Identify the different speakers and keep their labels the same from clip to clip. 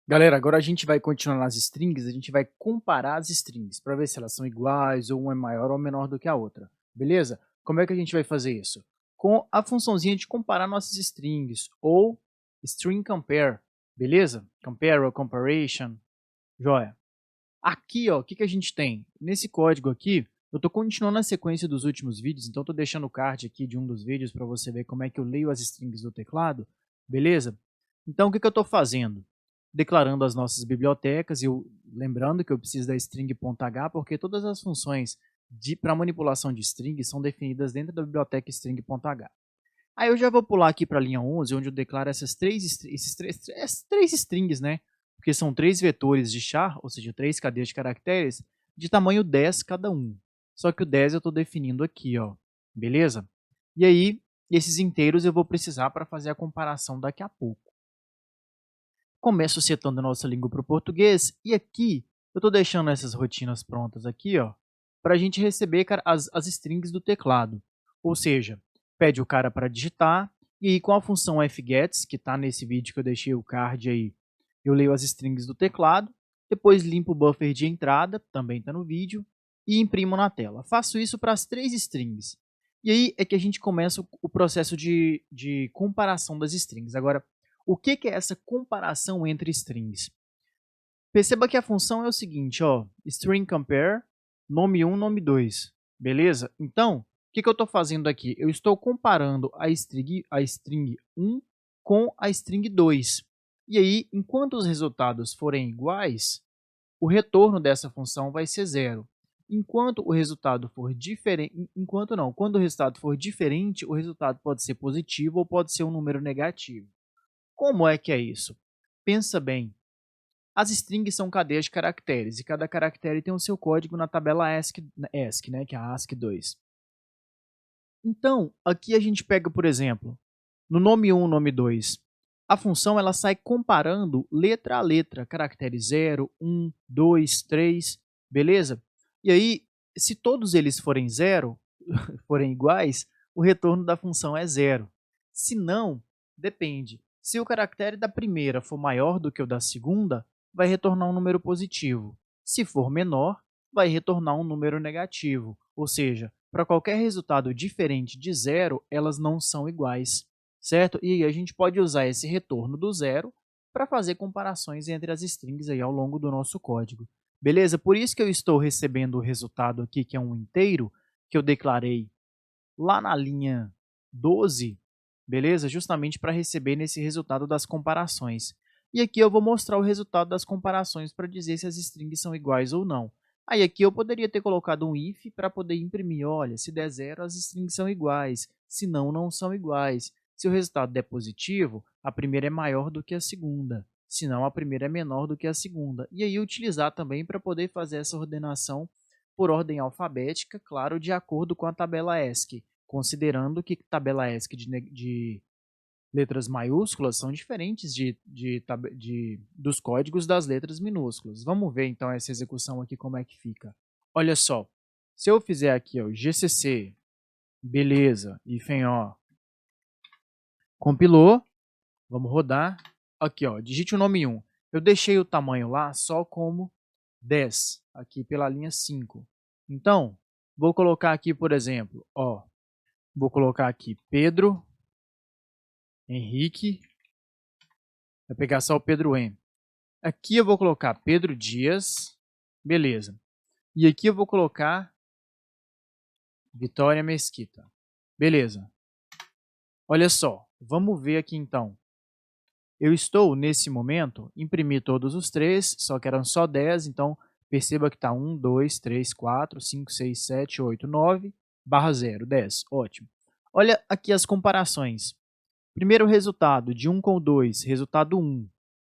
Speaker 1: Galera, agora a gente vai continuar nas strings, a gente vai comparar as strings para ver se elas são iguais ou uma é maior ou menor do que a outra, beleza? Como é que a gente vai fazer isso? Com a funçãozinha de comparar nossas strings ou string compare, beleza? Compare ou comparison, joia. Aqui, ó, o que a gente tem? Nesse código aqui, eu estou continuando a sequência dos últimos vídeos, então estou deixando o card aqui de um dos vídeos para você ver como é que eu leio as strings do teclado, beleza? Então, o que eu estou fazendo? Declarando as nossas bibliotecas, e lembrando que eu preciso da string.h, porque todas as funções para manipulação de string são definidas dentro da biblioteca string.h. Aí eu já vou pular aqui para a linha 11, onde eu declaro essas três strings, né? Porque são três vetores de char, ou seja, três cadeias de caracteres, de tamanho 10 cada um. Só que o 10 eu estou definindo aqui, ó. Beleza? E aí, esses inteiros eu vou precisar para fazer a comparação daqui a pouco. Começo setando a nossa língua para o português, e aqui eu estou deixando essas rotinas prontas aqui, ó, para a gente receber as strings do teclado. Ou seja, pede o cara para digitar, e aí com a função fgets, que está nesse vídeo que eu deixei o card aí, eu leio as strings do teclado, depois limpo o buffer de entrada, também está no vídeo, e imprimo na tela. Faço isso para as três strings. E aí é que a gente começa o processo de comparação das strings. Agora, o que é essa comparação entre strings? Perceba que a função é o seguinte, ó, string compare, nome 1, nome 2, beleza? Então, o que eu estou fazendo aqui? Eu estou comparando a string 1 com a string 2. E aí, enquanto os resultados forem iguais, o retorno dessa função vai ser zero. Enquanto o resultado for diferente, quando o resultado for diferente, o resultado pode ser positivo ou pode ser um número negativo. Como é que é isso? Pensa bem. As strings são cadeias de caracteres e cada caractere tem o seu código na tabela ASCII, né, que é a ASCII2. Então, aqui a gente pega, por exemplo, no nome 1 nome 2, a função ela sai comparando letra a letra, caractere 0, 1, 2, 3, beleza? E aí, se todos eles forem 0, forem iguais, o retorno da função é 0. Se não, depende. Se o caractere da primeira for maior do que o da segunda, vai retornar um número positivo. Se for menor, vai retornar um número negativo. Ou seja, para qualquer resultado diferente de zero, elas não são iguais, certo? E a gente pode usar esse retorno do zero para fazer comparações entre as strings aí ao longo do nosso código. Beleza? Por isso que eu estou recebendo o resultado aqui, que é um inteiro, que eu declarei lá na linha 12, beleza? Justamente para receber nesse resultado das comparações. E aqui eu vou mostrar o resultado das comparações para dizer se as strings são iguais ou não. Aí aqui eu poderia ter colocado um if para poder imprimir, olha, se der zero, as strings são iguais, se não, não são iguais. Se o resultado der positivo, a primeira é maior do que a segunda, se não, a primeira é menor do que a segunda. E aí utilizar também para poder fazer essa ordenação por ordem alfabética, claro, de acordo com a tabela ASCII, considerando que tabela ASCII de letras maiúsculas são diferentes dos códigos das letras minúsculas. Vamos ver então essa execução aqui como é que fica. Olha só, se eu fizer aqui ó, GCC, beleza, hífen ó, compilou, vamos rodar, aqui ó, digite o nome 1. Eu deixei o tamanho lá só como 10, aqui pela linha 5. Então, vou colocar aqui, por exemplo, ó, vou colocar aqui Pedro Henrique, vai pegar só o Pedro M. Aqui eu vou colocar Pedro Dias, beleza. E aqui eu vou colocar Vitória Mesquita, beleza. Olha só, vamos ver aqui então. Eu estou, nesse momento, imprimir todos os três, só que eram só 10, então perceba que está 1, 2, 3, 4, 5, 6, 7, 8, 9, barra 0, 10, ótimo. Olha aqui as comparações. Primeiro resultado, de 1 com 2, resultado 1.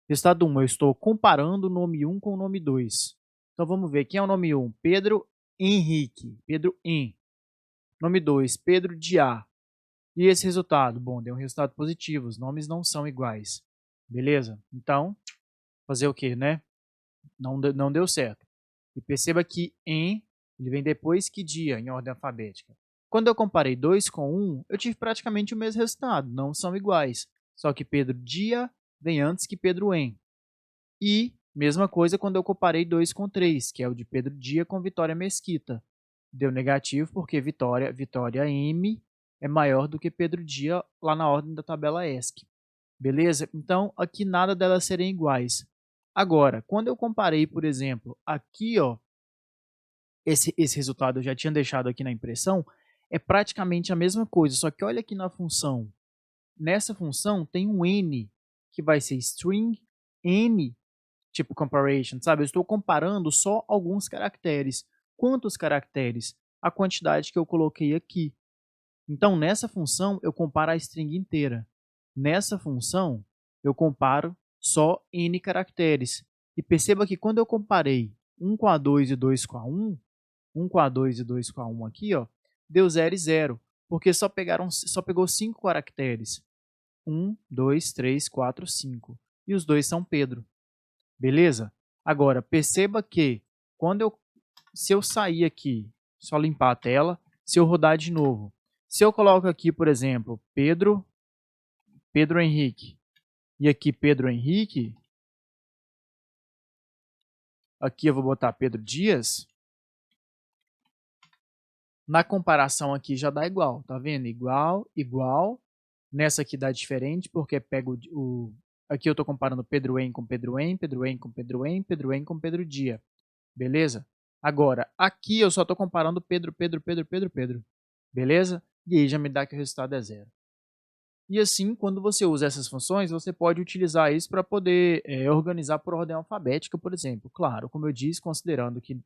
Speaker 1: Resultado 1, eu estou comparando o nome 1 com o nome 2. Então vamos ver, quem é o nome 1? Pedro Henrique, Pedro Em. Nome 2, Pedro de A. E esse resultado? Bom, deu um resultado positivo, os nomes não são iguais. Beleza? Então, fazer o quê, né? Não deu certo. E perceba que em, ele vem depois que dia, em ordem alfabética. Quando eu comparei 2 com 1, eu tive praticamente o mesmo resultado, não são iguais. Só que Pedro dia vem antes que Pedro em. E mesma coisa quando eu comparei 2 com 3, que é o de Pedro Dia com Vitória Mesquita. Deu negativo porque Vitória M é maior do que Pedro Dia lá na ordem da tabela ESC. Beleza? Então, aqui nada delas serem iguais. Agora, quando eu comparei, por exemplo, aqui, ó, esse resultado eu já tinha deixado aqui na impressão, é praticamente a mesma coisa, só que olha aqui na função. Nessa função tem um n, que vai ser string n, tipo comparison, sabe? Eu estou comparando só alguns caracteres. Quantos caracteres? A quantidade que eu coloquei aqui. Então, nessa função, eu comparo a string inteira. Nessa função, eu comparo só n caracteres. E perceba que quando eu comparei 1 com A2 e 2 com A1, 1 com A2 e 2 com A1 aqui, ó, deu 0 e 0, porque só pegou 5 caracteres. 1, 2, 3, 4, 5. E os dois são Pedro. Beleza? Agora, perceba que se eu sair aqui, só limpar a tela, se eu rodar de novo, se eu coloco aqui, por exemplo, Pedro Henrique, e aqui Pedro Henrique, aqui eu vou botar Pedro Dias, na comparação aqui já dá igual, tá vendo? Igual, igual. Nessa aqui dá diferente, porque pego aqui eu estou comparando Pedro N com Pedro N, Pedro N com Pedro N, Pedro N com Pedro Dia. Beleza? Agora, aqui eu só estou comparando Pedro. Beleza? E aí já me dá que o resultado é 0. E assim, quando você usa essas funções, você pode utilizar isso para poder organizar por ordem alfabética, por exemplo. Claro, como eu disse, considerando que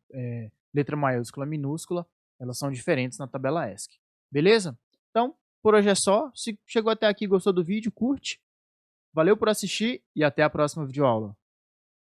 Speaker 1: letra maiúscula e minúscula, elas são diferentes na tabela ESC. Beleza? Então, por hoje é só. Se chegou até aqui e gostou do vídeo, curte. Valeu por assistir e até a próxima videoaula.